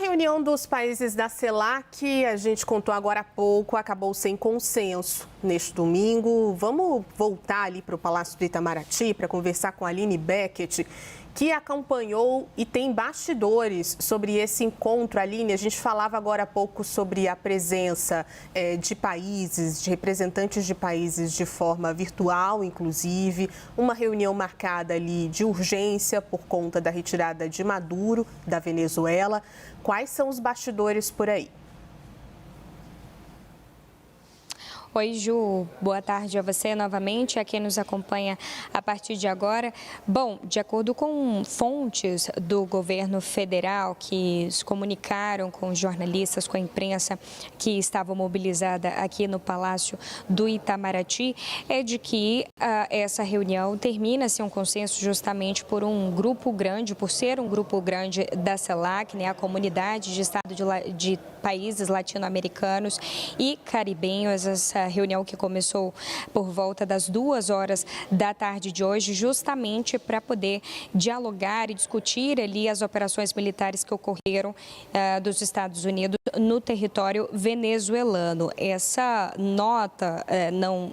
reunião dos países da CELAC, a gente contou agora há pouco, acabou sem consenso neste domingo. Vamos voltar ali para o Palácio do Itamaraty para conversar com a Aline Beckett, que acompanhou e tem bastidores sobre esse encontro. Aline, a gente falava agora há pouco sobre a presença de países, de representantes de países de forma virtual, inclusive, uma reunião marcada ali de urgência por conta da retirada de Maduro, da Venezuela. Quais são os bastidores por aí? Oi, Ju. Boa tarde a você novamente, a quem nos acompanha a partir de agora. Bom, de acordo com fontes do governo federal que se comunicaram com os jornalistas, com a imprensa que estava mobilizada aqui no Palácio do Itamaraty, é de que essa reunião termina-se um consenso justamente por um grupo grande, por ser um grupo grande da CELAC, né, a comunidade de Estado de países latino-americanos e caribenhos. Essa reunião que começou por volta das 2h da tarde de hoje, justamente para poder dialogar e discutir ali as operações militares que ocorreram dos Estados Unidos no território venezuelano. Essa nota,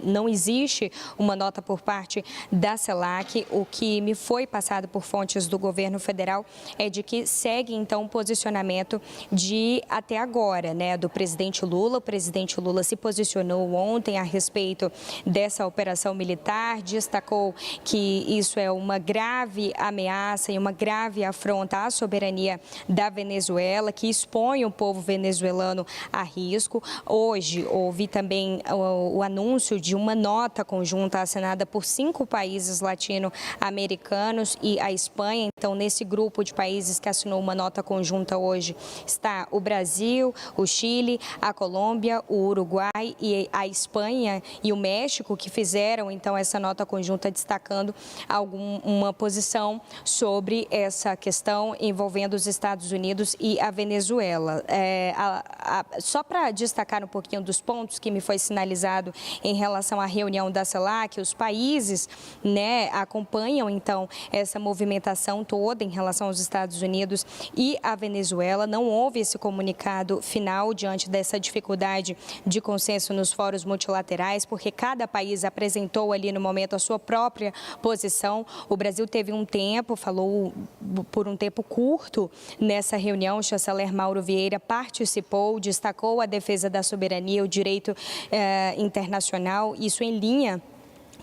não existe uma nota por parte da CELAC. O que me foi passado por fontes do governo federal é de que segue então o posicionamento de até agora, né, do presidente Lula. O presidente Lula se posicionou ontem a respeito dessa operação militar, destacou que isso é uma grave ameaça e uma grave afronta à soberania da Venezuela, que expõe o povo venezuelano a risco. Hoje houve também o anúncio de uma nota conjunta assinada por 5 países latino-americanos e a Espanha. Então, nesse grupo de países que assinou uma nota conjunta hoje está o Brasil, o Chile, a Colômbia, o Uruguai e a Espanha e o México, que fizeram então essa nota conjunta destacando uma posição sobre essa questão envolvendo os Estados Unidos e a Venezuela. Só para destacar um pouquinho dos pontos que me foi sinalizado em relação à reunião da CELAC, os países, né, acompanham então essa movimentação toda em relação aos Estados Unidos e a Venezuela. Não houve esse comunicado final diante dessa dificuldade de consenso nos fóruns multilaterais, porque cada país apresentou ali no momento a sua própria posição. O Brasil teve um tempo, falou por um tempo curto nessa reunião. O chanceler Mauro Vieira participou, destacou a defesa da soberania, o direito internacional, isso em linha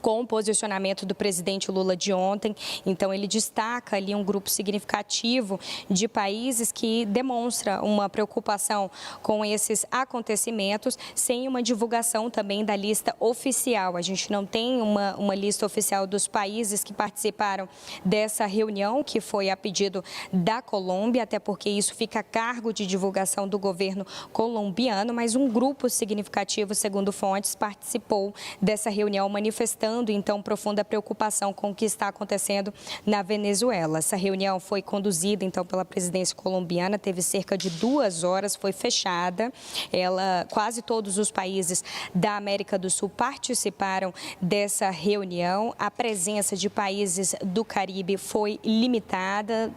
com o posicionamento do presidente Lula de ontem. Então, ele destaca ali um grupo significativo de países que demonstra uma preocupação com esses acontecimentos, sem uma divulgação também da lista oficial. A gente não tem uma lista oficial dos países que participaram dessa reunião, que foi a pedido da Colômbia, até porque isso fica a cargo de divulgação do governo colombiano, mas um grupo significativo, segundo fontes, participou dessa reunião, manifestando então profunda preocupação com o que está acontecendo na Venezuela. Essa reunião foi conduzida então pela presidência colombiana, teve cerca de 2 horas, foi fechada. Quase todos os países da América do Sul participaram dessa reunião. A presença de países do Caribe foi limitada.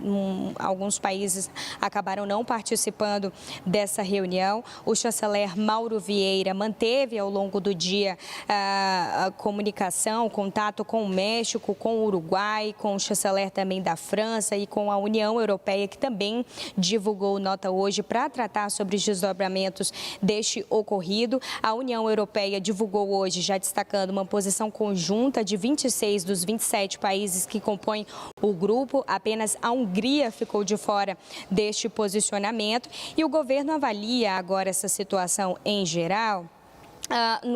Alguns países acabaram não participando dessa reunião. O chanceler Mauro Vieira manteve ao longo do dia a comunicação, contato com o México, com o Uruguai, com o chanceler também da França e com a União Europeia, que também divulgou nota hoje para tratar sobre os desdobramentos deste ocorrido. A União Europeia divulgou hoje, já destacando uma posição conjunta de 26 dos 27 países que compõem o grupo. Apenas a Hungria ficou de fora deste posicionamento e o governo avalia agora essa situação em geral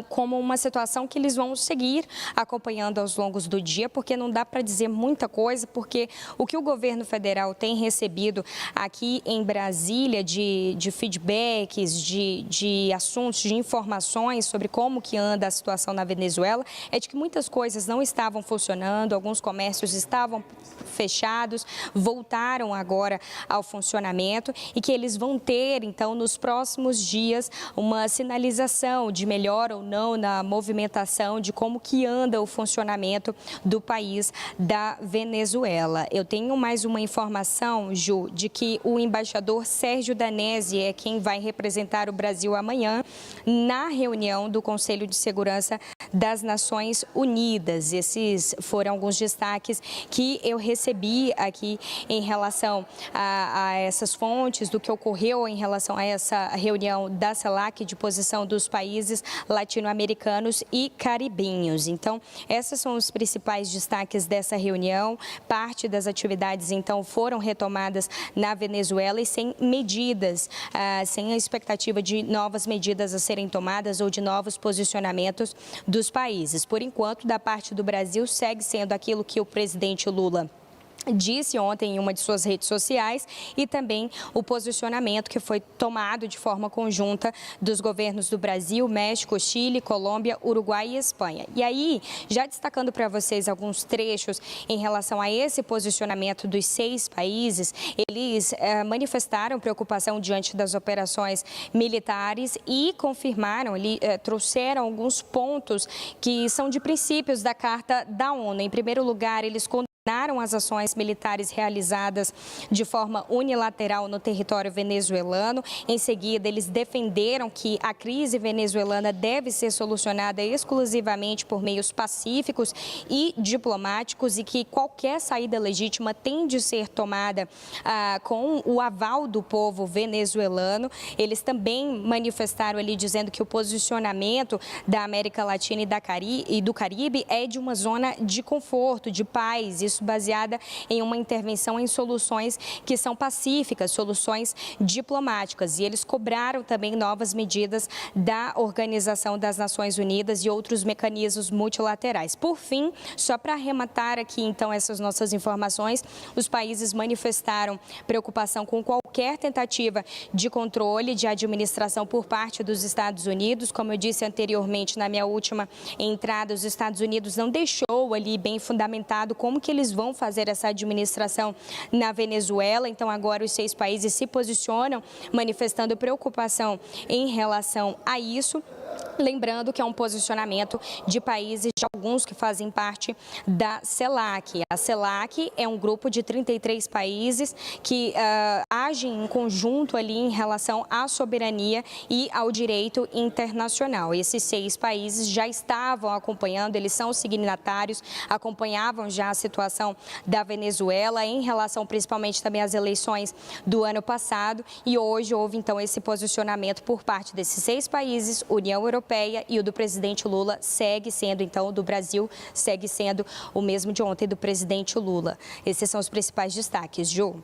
como uma situação que eles vão seguir acompanhando aos longos do dia, porque não dá para dizer muita coisa, porque o que o governo federal tem recebido aqui em Brasília de feedbacks, de assuntos, de informações sobre como que anda a situação na Venezuela, é de que muitas coisas não estavam funcionando, alguns comércios estavam fechados, voltaram agora ao funcionamento e que eles vão ter, então, nos próximos dias, uma sinalização de melhoria melhor ou não na movimentação de como que anda o funcionamento do país da Venezuela. Eu tenho mais uma informação, Ju, de que o embaixador Sérgio Danesi é quem vai representar o Brasil amanhã na reunião do Conselho de Segurança das Nações Unidas. Esses foram alguns destaques que eu recebi aqui em relação a essas fontes, do que ocorreu em relação a essa reunião da CELAC de posição dos países latino-americanos e caribenhos. Então, esses são os principais destaques dessa reunião. Parte das atividades, então, foram retomadas na Venezuela e sem medidas, sem a expectativa de novas medidas a serem tomadas ou de novos posicionamentos dos países. Por enquanto, da parte do Brasil, segue sendo aquilo que o presidente Lula disse ontem em uma de suas redes sociais e também o posicionamento que foi tomado de forma conjunta dos governos do Brasil, México, Chile, Colômbia, Uruguai e Espanha. E aí, já destacando para vocês alguns trechos em relação a esse posicionamento dos 6 países, eles manifestaram preocupação diante das operações militares e confirmaram, trouxeram alguns pontos que são de princípios da Carta da ONU. Em primeiro lugar, eles condenaram as ações militares realizadas de forma unilateral no território venezuelano. Em seguida, eles defenderam que a crise venezuelana deve ser solucionada exclusivamente por meios pacíficos e diplomáticos e que qualquer saída legítima tem de ser tomada com o aval do povo venezuelano. Eles também manifestaram ali dizendo que o posicionamento da América Latina e do Caribe é de uma zona de conforto, de paz, isso baseada em uma intervenção em soluções que são pacíficas, soluções diplomáticas. E eles cobraram também novas medidas da Organização das Nações Unidas e outros mecanismos multilaterais. Por fim, só para arrematar aqui então essas nossas informações, os países manifestaram preocupação com qualquer tentativa de controle de administração por parte dos Estados Unidos. Como eu disse anteriormente na minha última entrada, os Estados Unidos não deixou ali bem fundamentado como que eles vão fazer essa administração na Venezuela. Então, agora os 6 países se posicionam manifestando preocupação em relação a isso. Lembrando que é um posicionamento de países, de alguns que fazem parte da CELAC. A CELAC é um grupo de 33 países que agem em conjunto ali em relação à soberania e ao direito internacional. Esses 6 países já estavam acompanhando, eles são signatários, acompanhavam já a situação da Venezuela em relação principalmente também às eleições do ano passado e hoje houve então esse posicionamento por parte desses 6 países, União Europeia, e o do presidente Lula segue sendo, então, o do Brasil segue sendo o mesmo de ontem do presidente Lula. Esses são os principais destaques, Ju.